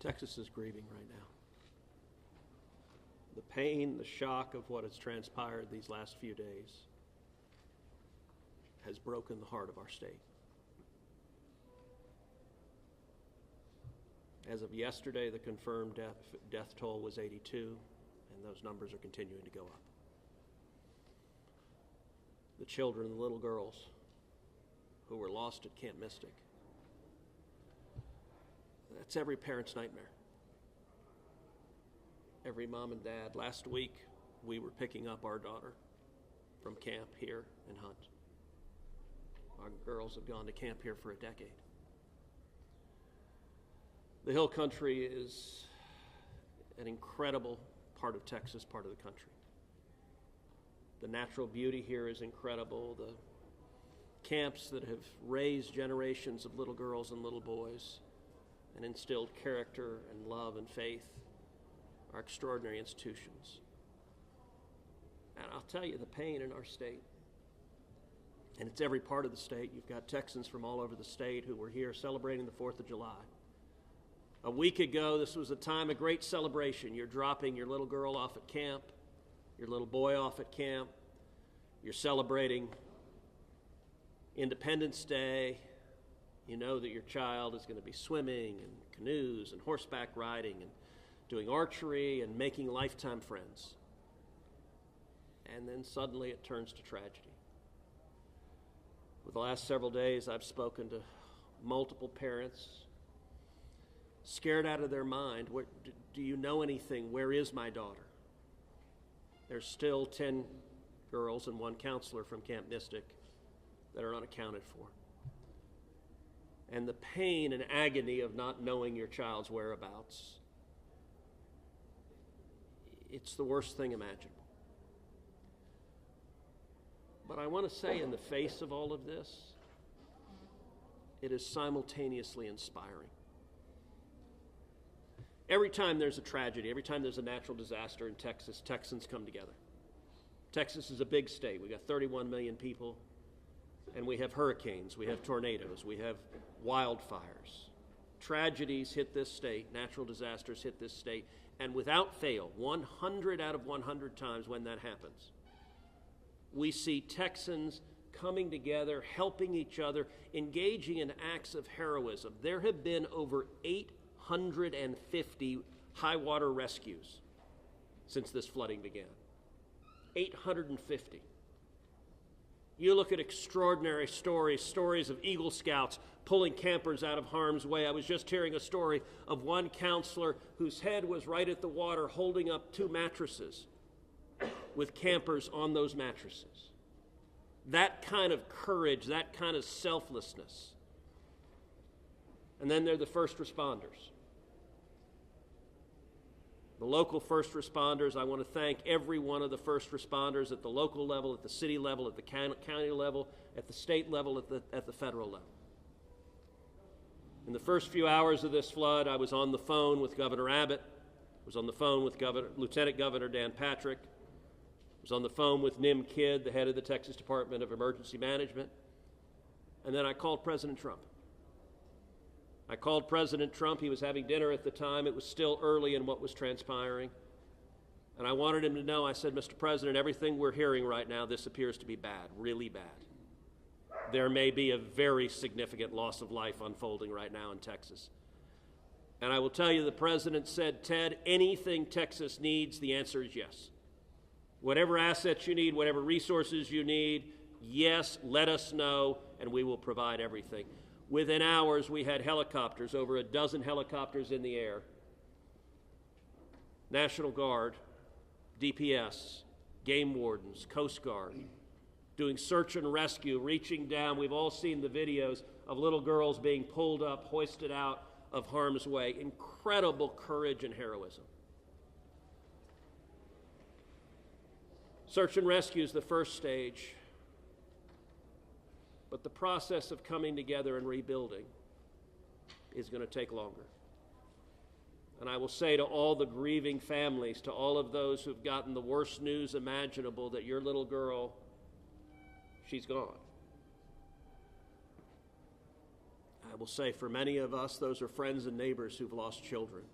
Texas is grieving right now. The pain, the shock of what has transpired these last few days has broken the heart of our state. As of yesterday, the confirmed death toll was 82, and those numbers are continuing to go up. The children, the little girls who were lost at Camp Mystic, that's every parent's nightmare. Every mom and dad. Last week, we were picking up our daughter from camp here in Hunt. Our girls have gone to camp here for a decade. The Hill Country is an incredible part of Texas, part of the country. The natural beauty here is incredible. The camps that have raised generations of little girls and little boys and instilled character and love and faith are extraordinary institutions. And I'll tell you, the pain in our state, and it's every part of the state. You've got Texans from all over the state who were here celebrating the 4th of July. A week ago, this was a time of great celebration. You're dropping your little girl off at camp, your little boy off at camp. You're celebrating Independence Day. You know that your child is going to be swimming and canoes and horseback riding and doing archery and making lifetime friends. And then suddenly it turns to tragedy. For the last several days, I've spoken to multiple parents, scared out of their mind. Do you know anything? Where is my daughter? There's still 10 girls and 1 counselor from Camp Mystic that are unaccounted for. And the pain and agony of not knowing your child's whereabouts, it's the worst thing imaginable. But I want to say, in the face of all of this, it is simultaneously inspiring. Every time there's a tragedy, every time there's a natural disaster in Texas, Texans come together. Texas is a big state. We've got 31 million people, and we have hurricanes, we have tornadoes, we have wildfires. Tragedies hit this state, natural disasters hit this state, and without fail, 100 out of 100 times when that happens, we see Texans coming together, helping each other, engaging in acts of heroism. There have been over 850 high water rescues since this flooding began. 850. You look at extraordinary stories of Eagle Scouts pulling campers out of harm's way. I was just hearing a story of one counselor whose head was right at the water holding up 2 mattresses with campers on those mattresses. That kind of courage, that kind of selflessness. And then there are the first responders. The local first responders, I want to thank every one of the first responders at the local level, at the city level, at the county level, at the state level, at the federal level. In the first few hours of this flood, I was on the phone with Governor Abbott, I was on the phone with Lieutenant Governor Dan Patrick, I was on the phone with Nim Kidd, the head of the Texas Department of Emergency Management, and then I called President Trump. I called President Trump. He was having dinner at the time. It was still early in what was transpiring. And I wanted him to know, I said, Mr. President, everything we're hearing right now, this appears to be bad, really bad. There may be a very significant loss of life unfolding right now in Texas. And I will tell you, the President said, Ted, anything Texas needs, the answer is yes. Whatever assets you need, whatever resources you need, yes, let us know, and we will provide everything. Within hours, we had helicopters, over a dozen helicopters in the air. National Guard, DPS, game wardens, Coast Guard, doing search and rescue, reaching down. We've all seen the videos of little girls being pulled up, hoisted out of harm's way. Incredible courage and heroism. Search and rescue is the first stage. But the process of coming together and rebuilding is going to take longer. And I will say to all the grieving families, to all of those who've gotten the worst news imaginable, that your little girl, she's gone. I will say for many of us, those are friends and neighbors who've lost children.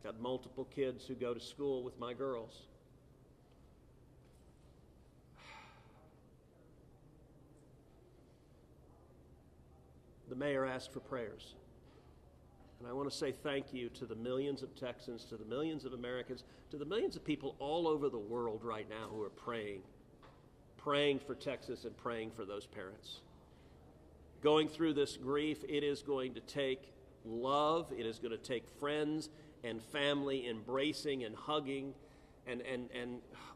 Got multiple kids who go to school with my girls. The mayor asked for prayers. And I want to say thank you to the millions of Texans, to the millions of Americans, to the millions of people all over the world right now who are praying for Texas and praying for those parents. Going through this grief, it is going to take love, it is going to take friends and family embracing and hugging and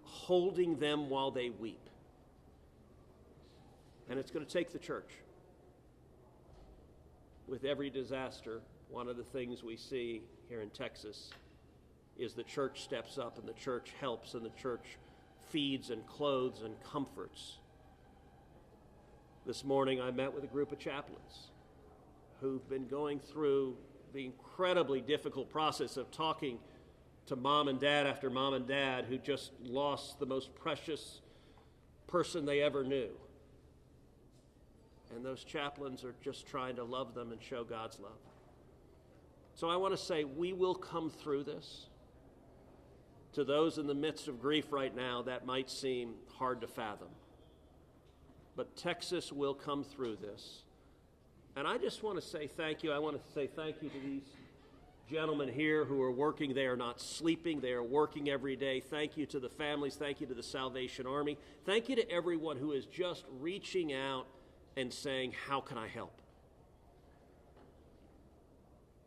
holding them while they weep. And it's going to take the church. With every disaster, one of the things we see here in Texas is the church steps up and the church helps and the church feeds and clothes and comforts. This morning I met with a group of chaplains who've been going through the incredibly difficult process of talking to mom and dad after mom and dad who just lost the most precious person they ever knew. And those chaplains are just trying to love them and show God's love. So I want to say we will come through this. To those in the midst of grief right now, that might seem hard to fathom. But Texas will come through this. And I just want to say thank you. I want to say thank you to these gentlemen here who are working. They are not sleeping. They are working every day. Thank you to the families. Thank you to the Salvation Army. Thank you to everyone who is just reaching out and saying, how can I help?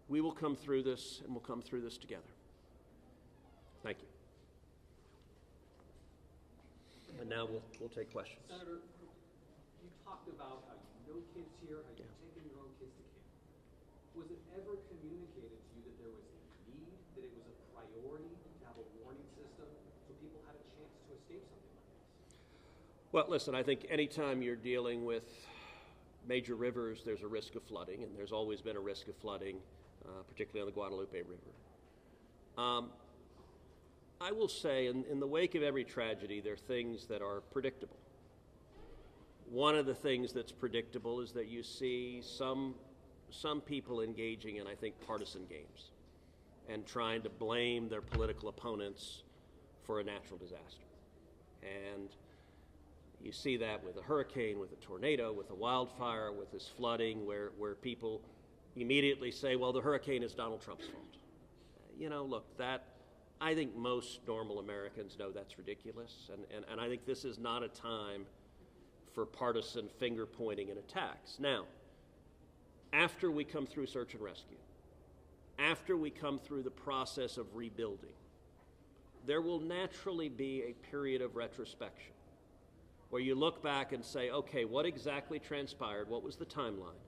We will come through this, and we'll come through this together. Thank you. And now we'll take questions. Senator, you talked about how you know kids here, how you've taken your own kids to camp. Was it ever communicated to you that there was a need, that it was a priority to have a warning system so people had a chance to escape something like this? Well, listen, I think anytime you're dealing with major rivers, there's a risk of flooding, and there's always been a risk of flooding, particularly on the Guadalupe River. I will say, in the wake of every tragedy, there are things that are predictable. One of the things that's predictable is that you see some people engaging in, I think, partisan games and trying to blame their political opponents for a natural disaster. And you see that with a hurricane, with a tornado, with a wildfire, with this flooding, where people immediately say, well, the hurricane is Donald Trump's fault. You know, look, I think most normal Americans know that's ridiculous, and I think this is not a time for partisan finger-pointing and attacks. Now, after we come through search and rescue, after we come through the process of rebuilding, there will naturally be a period of retrospection where you look back and say, okay, what exactly transpired? What was the timeline?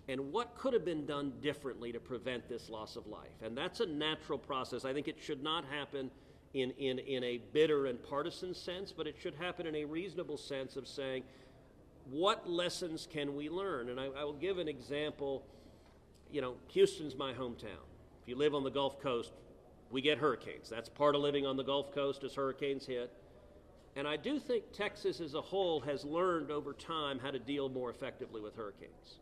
And what could have been done differently to prevent this loss of life? And that's a natural process. I think it should not happen in a bitter and partisan sense, but it should happen in a reasonable sense of saying, what lessons can we learn? And I will give an example. You know, Houston's my hometown. If you live on the Gulf Coast, we get hurricanes. That's part of living on the Gulf Coast as hurricanes hit. And I do think Texas as a whole has learned over time how to deal more effectively with hurricanes.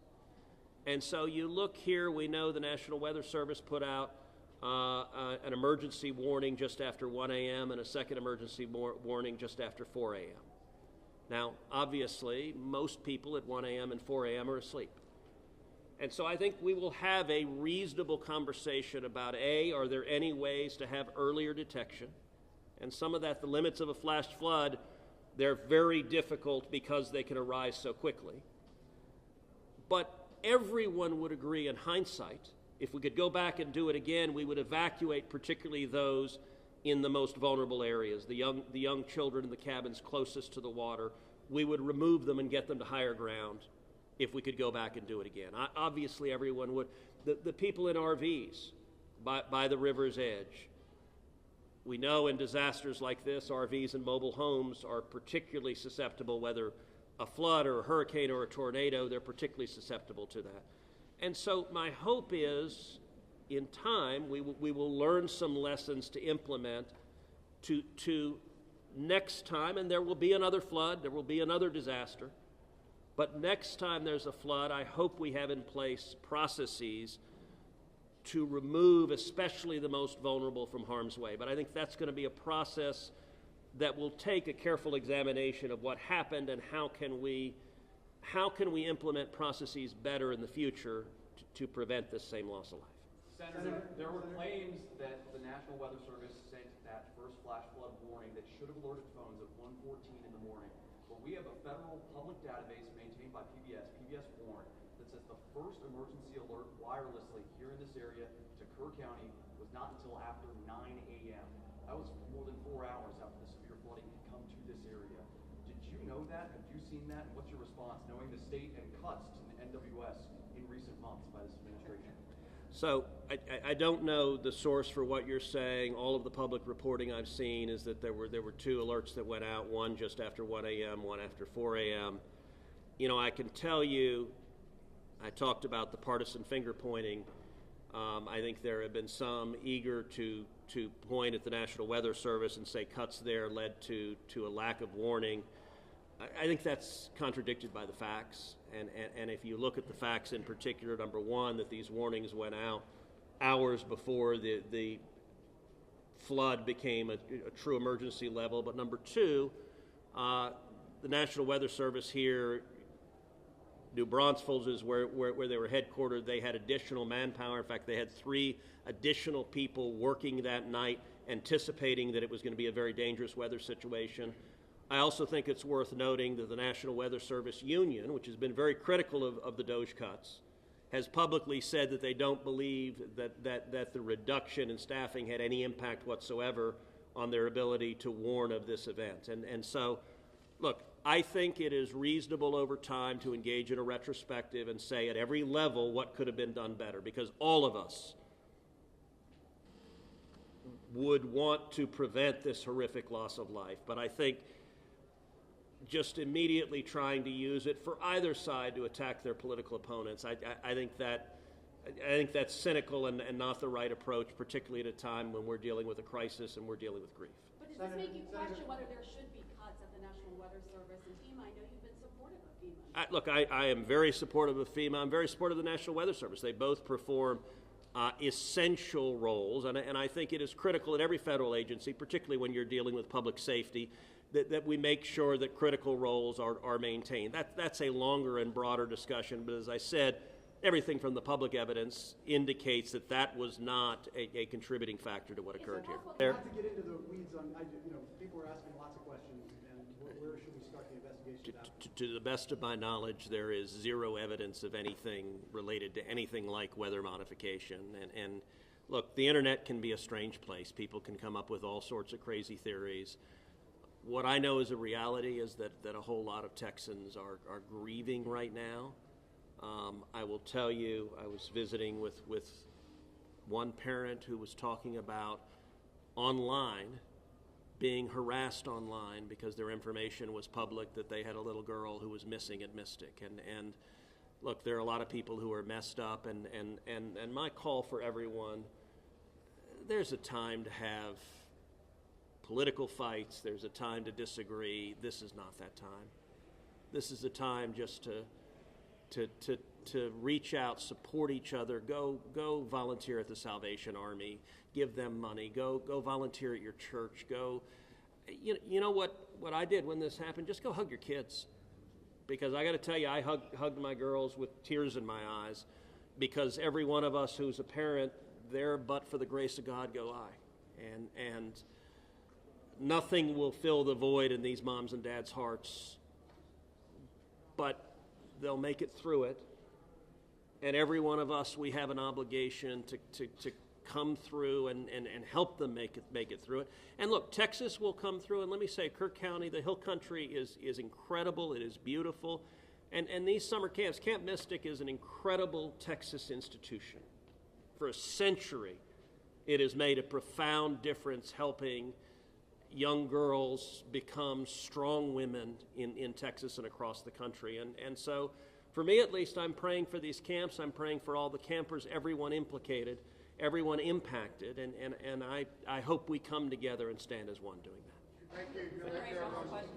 And so you look here, we know the National Weather Service put out an emergency warning just after 1 a.m. and a second emergency warning just after 4 a.m. Now, obviously, most people at 1 a.m. and 4 a.m. are asleep. And so I think we will have a reasonable conversation about, are there any ways to have earlier detection? And some of that, the limits of a flash flood, they're very difficult because they can arise so quickly. But everyone would agree in hindsight, if we could go back and do it again, we would evacuate particularly those in the most vulnerable areas, the young children in the cabins closest to the water. We would remove them and get them to higher ground if we could go back and do it again. Obviously, everyone would. The people in RVs by the river's edge. We know in disasters like this, RVs and mobile homes are particularly susceptible, whether a flood or a hurricane or a tornado, they're particularly susceptible to that. And so my hope is, in time, we will learn some lessons to implement to next time, and there will be another flood, there will be another disaster, But next time there's a flood, I hope we have in place processes to remove especially the most vulnerable from harm's way. But I think that's going to be a process that will take a careful examination of what happened and how can we implement processes better in the future to prevent this same loss of life. Senator, there were claims that the National Weather Service sent that first flash flood warning that should have alerted phones at 1:14 in the morning. But we have a federal public database maintained by PBS Warn, that says the first emergency alert wirelessly here in this area to Kerr County was not until after 9 a.m. That was more than 4 hours after the severe flooding had come to this area. Did you know that? Have you seen that? And what's your response, knowing the state and cuts to the NWS in recent months by this administration? So I don't know the source for what you're saying. All of the public reporting I've seen is that there were two alerts that went out, one just after 1 a.m., one after 4 a.m. You know, I can tell you, I talked about the partisan finger pointing. I think there have been some eager to point at the National Weather Service and say cuts there led to a lack of warning. I think that's contradicted by the facts. And if you look at the facts in particular, number one, that these warnings went out hours before the flood became a true emergency level. But number two, the National Weather Service here, New Braunfels is where they were headquartered. They had additional manpower. In fact, they had 3 additional people working that night, anticipating that it was going to be a very dangerous weather situation. I also think it's worth noting that the National Weather Service Union, which has been very critical of the DOJ cuts, has publicly said that they don't believe that the reduction in staffing had any impact whatsoever on their ability to warn of this event. And so, look, I think it is reasonable over time to engage in a retrospective and say at every level what could have been done better, because all of us would want to prevent this horrific loss of life. But I think just immediately trying to use it for either side to attack their political opponents, I think that's cynical and not the right approach, particularly at a time when we're dealing with a crisis and we're dealing with grief. But does this make you question whether there should be cuts at the National Weather Service and FEMA? I know you've been supportive of FEMA. Look, I am very supportive of FEMA. I'm very supportive of the National Weather Service. They both perform essential roles, and I think it is critical at every federal agency, particularly when you're dealing with public safety, that we make sure that critical roles are maintained. That's a longer and broader discussion, but as I said, everything from the public evidence indicates that was not a contributing factor to what occurred here. Not to get into the weeds on, people are asking lots of questions, and where should we start the investigation? To the best of my knowledge, there is zero evidence of anything related to anything like weather modification. And look, the internet can be a strange place. People can come up with all sorts of crazy theories. What I know is a reality is that a whole lot of Texans are grieving right now. I will tell you, I was visiting with one parent who was talking about online being harassed online because their information was public that they had a little girl who was missing at Mystic. And look, there are a lot of people who are messed up, and my call for everyone, there's a time to have political fights, there's a time to disagree. This is not that time. This is a time just to reach out, support each other, go volunteer at the Salvation Army, give them money, go volunteer at your church, go. You know what I did when this happened? Just go hug your kids, because I got to tell you, I hugged my girls with tears in my eyes, because every one of us who's a parent, there but for the grace of God go I, and nothing will fill the void in these moms and dads' hearts, but they'll make it through it. And every one of us, we have an obligation to come through and help them make it through it. And look, Texas will come through, and let me say, Kirk County, the Hill Country is incredible. It is beautiful. And these summer camps, Camp Mystic is an incredible Texas institution. For a century, it has made a profound difference helping young girls become strong women in Texas and across the country. And so, for me at least, I'm praying for these camps. I'm praying for all the campers, everyone implicated, everyone impacted, and I hope we come together and stand as one doing that. Thank you.